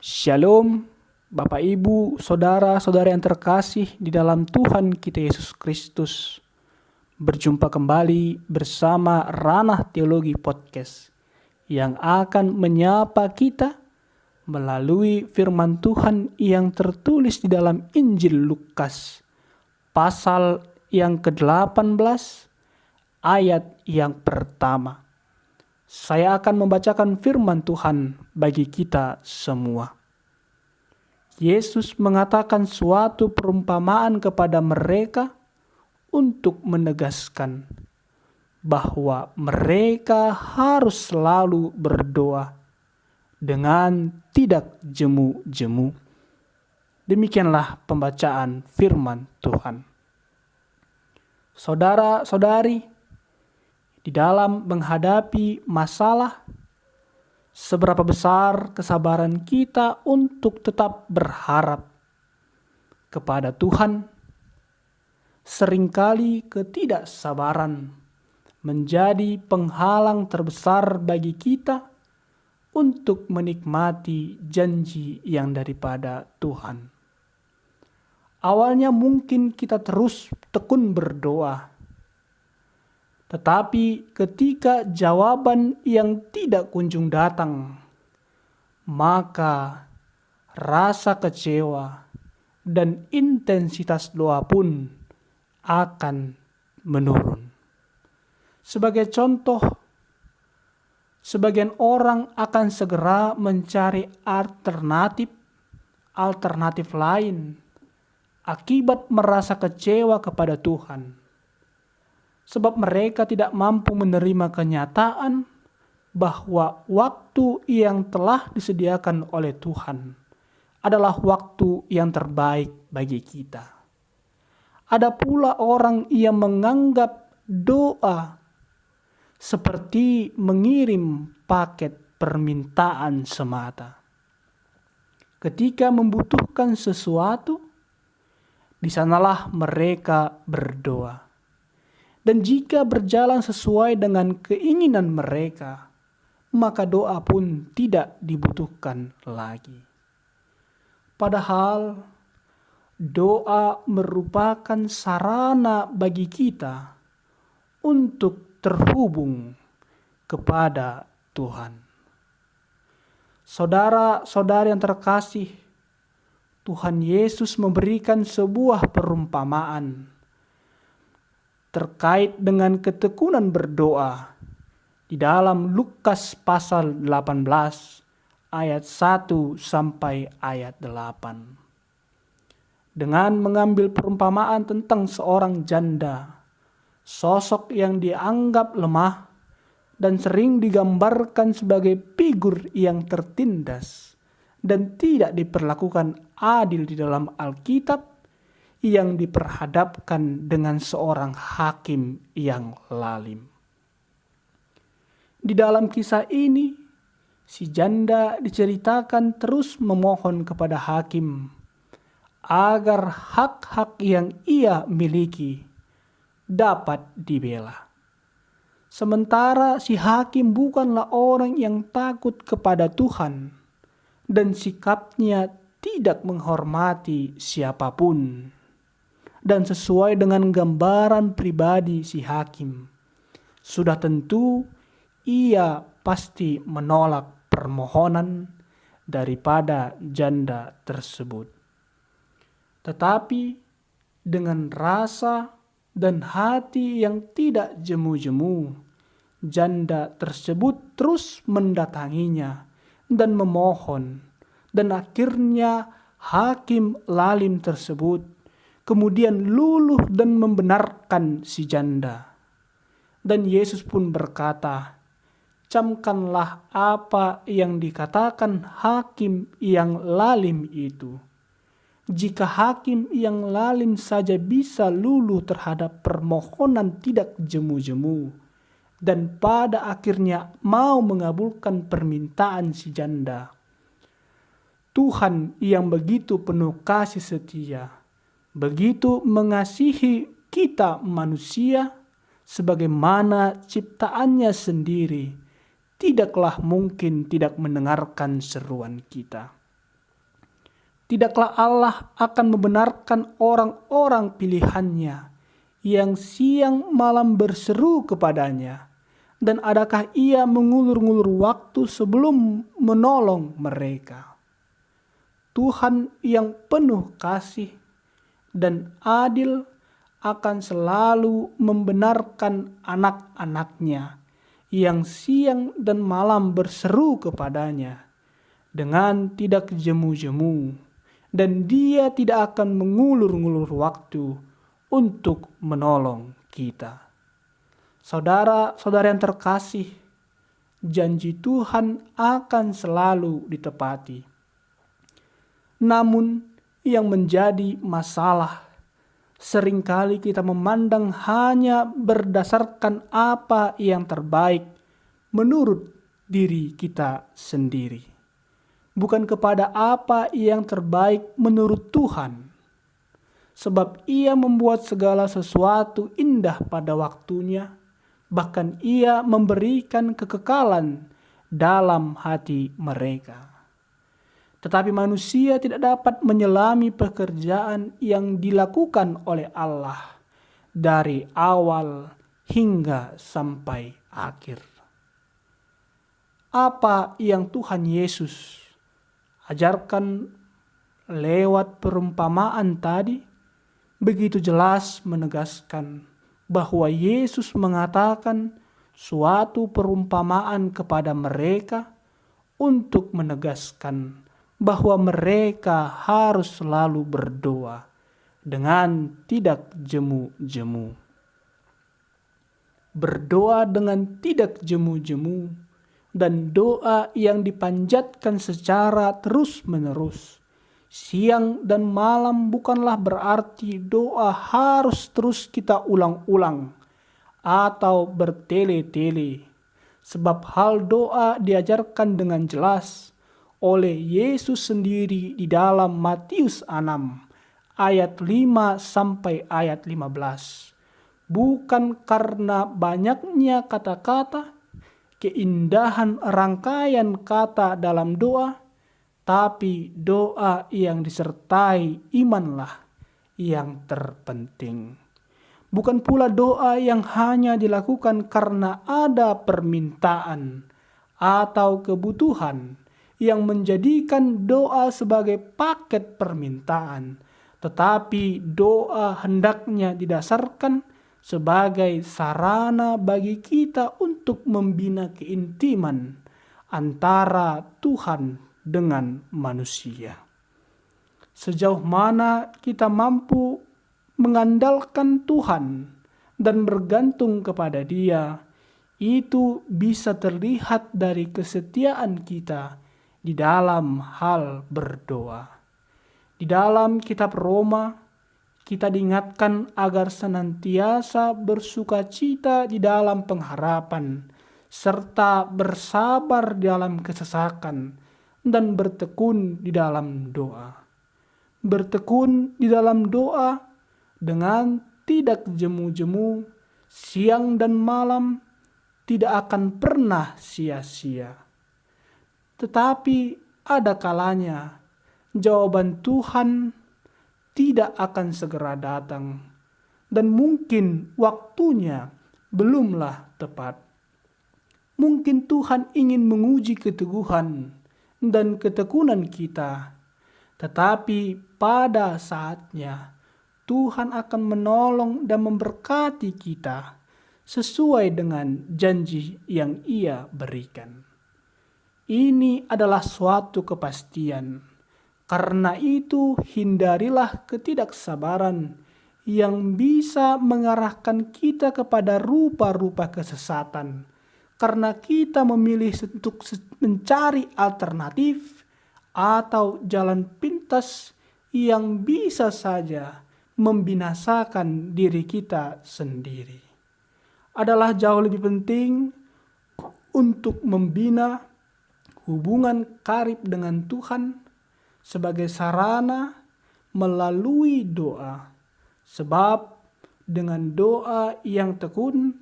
Shalom, Bapak Ibu, Saudara-saudara yang terkasih di dalam Tuhan kita Yesus Kristus. Berjumpa kembali bersama Ranah Teologi Podcast yang akan menyapa kita melalui firman Tuhan yang tertulis di dalam Injil Lukas, pasal yang ke-18, ayat yang pertama. Saya akan membacakan firman Tuhan bagi kita semua. Yesus mengatakan suatu perumpamaan kepada mereka untuk menegaskan bahwa mereka harus selalu berdoa dengan tidak jemu-jemu. Demikianlah pembacaan firman Tuhan. Saudara-saudari, di dalam menghadapi masalah, seberapa besar kesabaran kita untuk tetap berharap kepada Tuhan? Seringkali ketidaksabaran menjadi penghalang terbesar bagi kita untuk menikmati janji yang daripada Tuhan. Awalnya mungkin kita terus tekun berdoa, tetapi ketika jawaban yang tidak kunjung datang, maka rasa kecewa dan intensitas doa pun akan menurun. Sebagai contoh, sebagian orang akan segera mencari alternatif lain akibat merasa kecewa kepada Tuhan. Sebab mereka tidak mampu menerima kenyataan bahwa waktu yang telah disediakan oleh Tuhan adalah waktu yang terbaik bagi kita. Ada pula orang yang menganggap doa seperti mengirim paket permintaan semata. Ketika membutuhkan sesuatu, di sanalah mereka berdoa. Dan jika berjalan sesuai dengan keinginan mereka, maka doa pun tidak dibutuhkan lagi. Padahal doa merupakan sarana bagi kita untuk terhubung kepada Tuhan. Saudara-saudari yang terkasih, Tuhan Yesus memberikan sebuah perumpamaan terkait dengan ketekunan berdoa di dalam Lukas pasal 18 ayat 1 sampai ayat 8. Dengan mengambil perumpamaan tentang seorang janda, sosok yang dianggap lemah dan sering digambarkan sebagai figur yang tertindas dan tidak diperlakukan adil di dalam Alkitab, yang diperhadapkan dengan seorang hakim yang lalim. Di dalam kisah ini, si janda diceritakan terus memohon kepada hakim agar hak-hak yang ia miliki dapat dibela. Sementara si hakim bukanlah orang yang takut kepada Tuhan dan sikapnya tidak menghormati siapapun. Dan sesuai dengan gambaran pribadi si hakim, sudah tentu ia pasti menolak permohonan daripada janda tersebut. Tetapi dengan rasa dan hati yang tidak jemu-jemu, janda tersebut terus mendatanginya dan memohon, dan akhirnya hakim lalim tersebut kemudian luluh dan membenarkan si janda. Dan Yesus pun berkata, "Camkanlah apa yang dikatakan hakim yang lalim itu. Jika hakim yang lalim saja bisa luluh terhadap permohonan tidak jemu-jemu, dan pada akhirnya mau mengabulkan permintaan si janda, Tuhan yang begitu penuh kasih setia, begitu mengasihi kita manusia sebagaimana ciptaannya sendiri, tidaklah mungkin tidak mendengarkan seruan kita. Tidaklah Allah akan membenarkan orang-orang pilihannya yang siang malam berseru kepadanya. Dan adakah ia mengulur-ngulur waktu sebelum menolong mereka? Tuhan yang penuh kasih dan adil akan selalu membenarkan anak-anaknya yang siang dan malam berseru kepadanya dengan tidak jemu-jemu, dan Dia tidak akan mengulur-ngulur waktu untuk menolong kita. Saudara-saudara yang terkasih, janji Tuhan akan selalu ditepati. Namun yang menjadi masalah, seringkali kita memandang hanya berdasarkan apa yang terbaik menurut diri kita sendiri, bukan kepada apa yang terbaik menurut Tuhan. Sebab Ia membuat segala sesuatu indah pada waktunya, bahkan Ia memberikan kekekalan dalam hati mereka. Tetapi manusia tidak dapat menyelami pekerjaan yang dilakukan oleh Allah dari awal hingga sampai akhir. Apa yang Tuhan Yesus ajarkan lewat perumpamaan tadi begitu jelas menegaskan bahwa Yesus mengatakan suatu perumpamaan kepada mereka untuk menegaskan bahwa mereka harus selalu berdoa dengan tidak jemu-jemu. Berdoa dengan tidak jemu-jemu dan doa yang dipanjatkan secara terus-menerus, siang dan malam, bukanlah berarti doa harus terus kita ulang-ulang atau bertele-tele. Sebab hal doa diajarkan dengan jelas oleh Yesus sendiri di dalam Matius 6 ayat 5 sampai ayat 15. Bukan karena banyaknya kata-kata, keindahan rangkaian kata dalam doa, tapi doa yang disertai imanlah yang terpenting. Bukan pula doa yang hanya dilakukan karena ada permintaan atau kebutuhan yang menjadikan doa sebagai paket permintaan, tetapi doa hendaknya didasarkan sebagai sarana bagi kita untuk membina keintiman antara Tuhan dengan manusia. Sejauh mana kita mampu mengandalkan Tuhan dan bergantung kepada Dia, itu bisa terlihat dari kesetiaan kita di dalam hal berdoa. Di dalam kitab Roma, kita diingatkan agar senantiasa bersukacita di dalam pengharapan, serta bersabar dalam kesesakan, dan bertekun di dalam doa. Bertekun di dalam doa dengan tidak jemu-jemu, siang dan malam, tidak akan pernah sia-sia. Tetapi ada kalanya jawaban Tuhan tidak akan segera datang, dan mungkin waktunya belumlah tepat. Mungkin Tuhan ingin menguji keteguhan dan ketekunan kita, tetapi pada saatnya Tuhan akan menolong dan memberkati kita sesuai dengan janji yang Ia berikan. Ini adalah suatu kepastian. Karena itu, hindarilah ketidaksabaran yang bisa mengarahkan kita kepada rupa-rupa kesesatan. Karena kita memilih untuk mencari alternatif atau jalan pintas yang bisa saja membinasakan diri kita sendiri. Adalah jauh lebih penting untuk membina hubungan karib dengan Tuhan sebagai sarana melalui doa. Sebab dengan doa yang tekun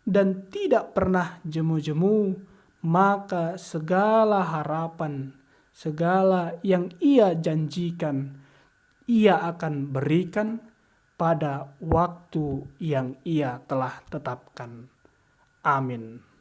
dan tidak pernah jemu-jemu, maka segala harapan segala yang Ia janjikan, Ia akan berikan pada waktu yang Ia telah tetapkan. Amin.